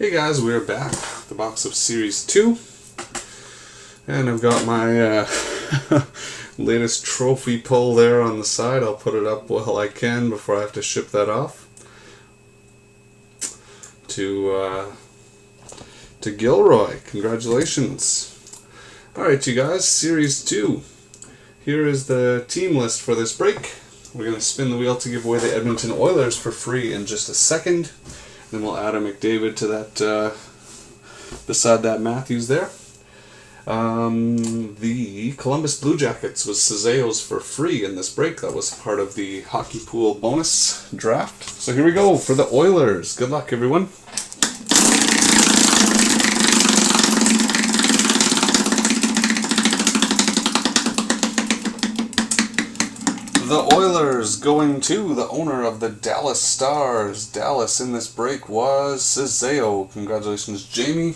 Hey guys, we're back. The box of Series 2. And I've got my latest trophy pull there on the side. I'll put it up while I can before I have to ship that off to Gilroy. Congratulations. Alright you guys, Series 2. Here is the team list for this break. We're going to spin the wheel to give away the Edmonton Oilers for free in just a second. Then we'll add a McDavid to that, beside that Matthews there. The Columbus Blue Jackets was Cezeo's for free in this break. That was part of the Hockey Pool bonus draft. So here we go for the Oilers. Good luck, everyone. The Oilers going to the owner of the Dallas Stars. Dallas in this break was Cezeo. Congratulations, Jamie.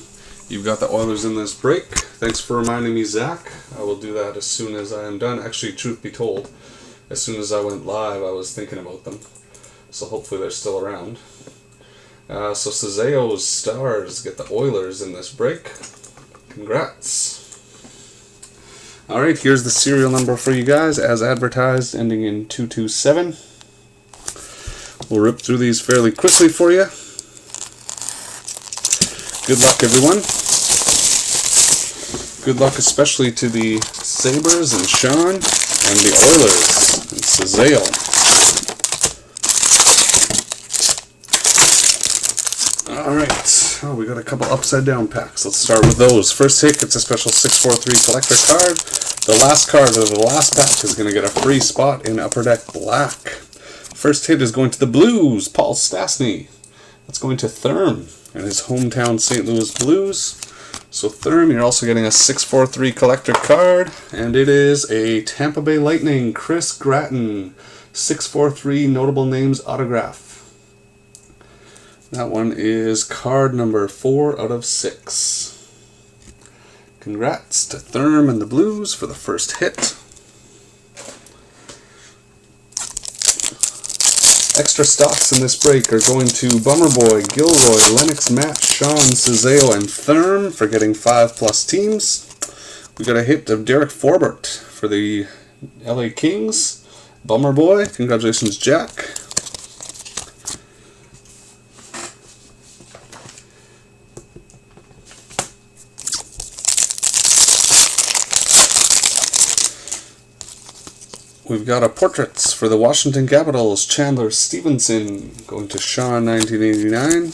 You've got the Oilers in this break. Thanks for reminding me, Zach. I will do that as soon as I am done. Actually, truth be told, as soon as I went live, I was thinking about them. So hopefully they're still around. So Cezeo's Stars get the Oilers in this break. Congrats. Alright, here's the serial number for you guys, as advertised, ending in 227. We'll rip through these fairly quickly for you. Good luck, everyone. Good luck especially to the Sabres and Sean, and the Oilers, and Cezeo. Alright, oh, we got a couple upside down packs. Let's start with those. First hit gets a special 643 collector card. The last card of the last pack is going to get a free spot in Upper Deck Black. First hit is going to the Blues, Paul Stastny. That's going to Therm and his hometown St. Louis Blues. So Therm, you're also getting a 643 collector card, and it is a Tampa Bay Lightning, Chris Gratton, 643 notable names autograph. That one is card number 4 out of 6. Congrats to Therm and the Blues for the first hit. Extra stocks in this break are going to Bummer Boy, Gilroy, Lennox, Matt, Sean, Cezeo, and Therm for getting 5+ teams. We got a hit of Derek Forbert for the LA Kings. Bummer Boy, congratulations, Jack. We've got a portraits for the Washington Capitals, Chandler Stevenson, going to Sean, 1989.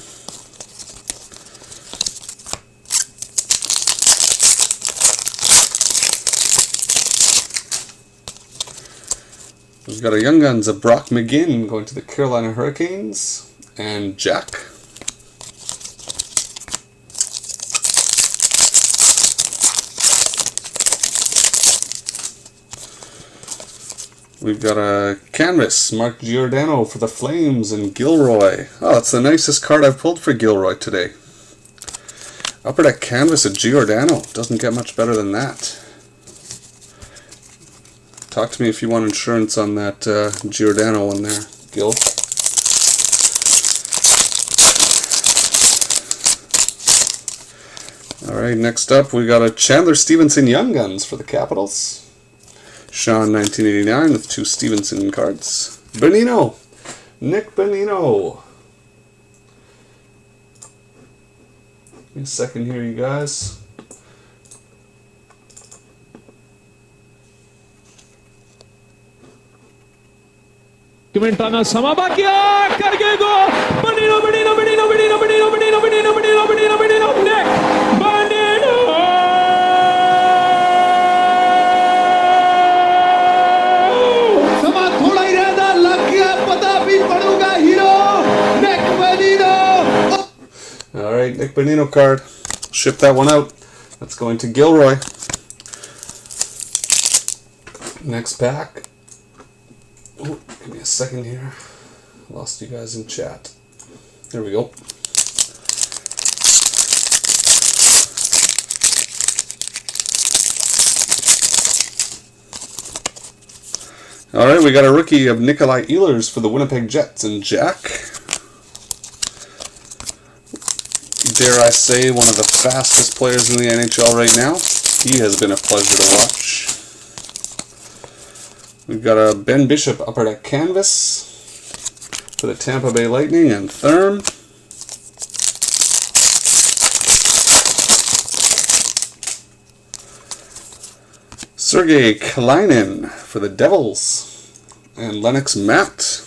We've got a Young Guns of Brock McGinn, going to the Carolina Hurricanes, and Jack. We've got a canvas, Mark Giordano for the Flames and Gilroy. Oh, that's the nicest card I've pulled for Gilroy today. Upper Deck canvas of Giordano. Doesn't get much better than that. Talk to me if you want insurance on that Giordano one there, Gil. Alright, next up we got a Chandler Stevenson Young Guns for the Capitals. Sean, 1989, with 2 Stevenson cards. Bonino! Nick Bonino! Give me a second here, you guys. Kimentana sama baaki kar gaye go. Bonino, Bonino, Bonino, Bonino, Bonino, Bonino, Bonino, Bonino, Bonino, Bonino, Nick Bonino! Alright, Nick Bonino card. Ship that one out. That's going to Gilroy. Next pack. Ooh, give me a second here. Lost you guys in chat. There we go. Alright, we got a rookie of Nikolai Ehlers for the Winnipeg Jets and Jack. dare I say, one of the fastest players in the NHL right now. He has been a pleasure to watch. We've got a Ben Bishop Upper Deck canvas for the Tampa Bay Lightning and Therm. Sergei Kalinin for the Devils and Lennox Matt.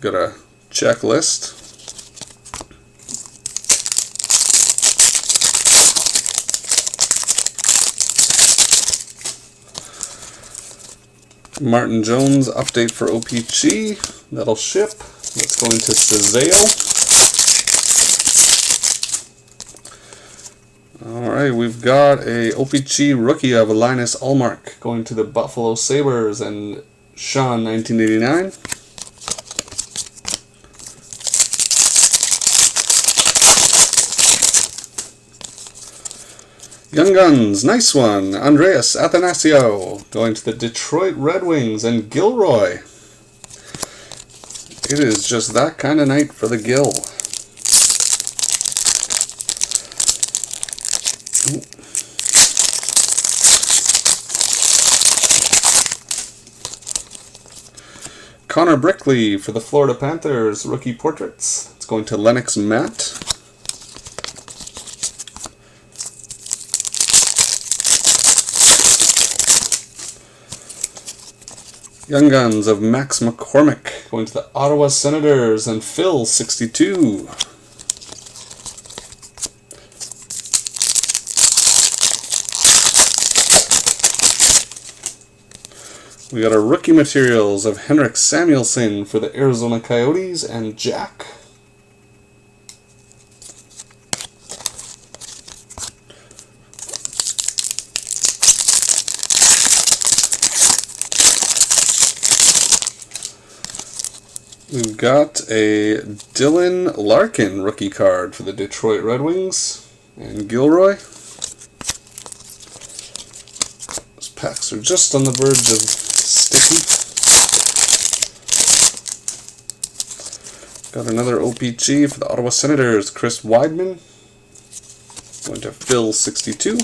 Got a checklist. Martin Jones update for OPG. That'll ship. That's going to Cezale. Alright, we've got a OPG rookie of Linus Ullmark going to the Buffalo Sabres and Sean 1989. Young Guns, nice one. Andreas Athanasio going to the Detroit Red Wings and Gilroy. It is just that kind of night for the Gill. Ooh. Connor Brickley for the Florida Panthers, rookie portraits. It's going to Lennox Matt. Young Guns of Max McCormick going to the Ottawa Senators and Phil 62. We got our rookie materials of Henrik Samuelsson for the Arizona Coyotes and Jack. We've got a Dylan Larkin rookie card for the Detroit Red Wings and Gilroy. Those packs are just on the verge of sticky. Got another OPG for the Ottawa Senators, Chris Weidman. Going to Phil 62.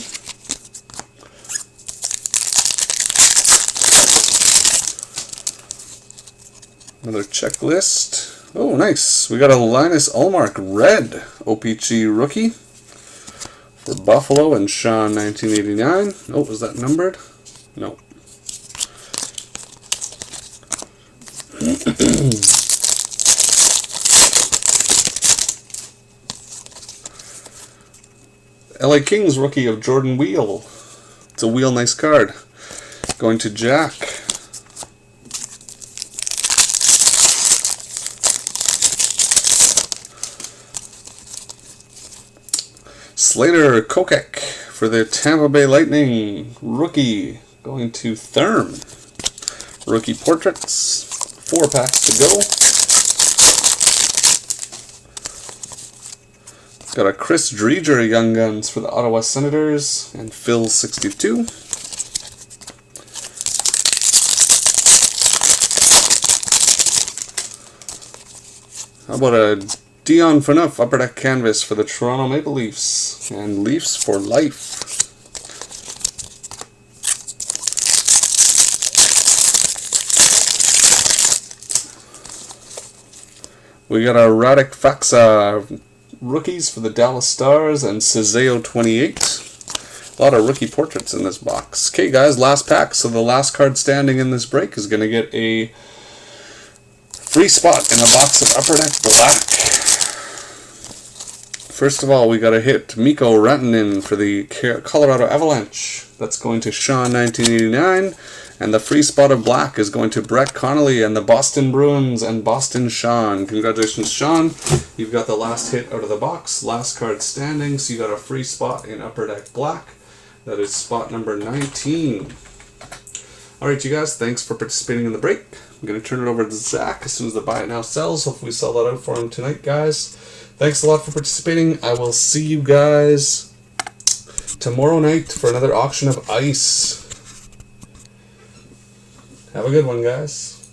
Another checklist. Oh, nice. We got a Linus Ullmark red OPG rookie for Buffalo and Sean 1989. Oh, was that numbered? No. LA Kings rookie of Jordan Wheel. It's a Wheel nice card. Going to Jack. Slater Kokek for the Tampa Bay Lightning rookie going to Therm. Rookie portraits, 4 packs to go. Got a Chris Dreger Young Guns for the Ottawa Senators and Phil 62. How about a Dion Phaneuf Upper Deck canvas for the Toronto Maple Leafs and Leafs for life. We got a Radek Faksa rookies for the Dallas Stars and Cezale 28. A lot of rookie portraits in this box. Okay guys, last pack. So the last card standing in this break is going to get a free spot in a box of Upper Deck Black. First of all, we got a hit Mikko Rantanen for the Colorado Avalanche. That's going to Sean 1989. And the free spot of black is going to Brett Connolly and the Boston Bruins and Boston Sean. Congratulations, Sean. You've got the last hit out of the box. Last card standing, so you got a free spot in Upper Deck Black. That is spot number 19. Alright, you guys, thanks for participating in the break. I'm going to turn it over to Zach as soon as the buy it now sells. Hopefully we sell that out for him tonight, guys. Thanks a lot for participating. I will see you guys tomorrow night for another auction of ice. Have a good one, guys.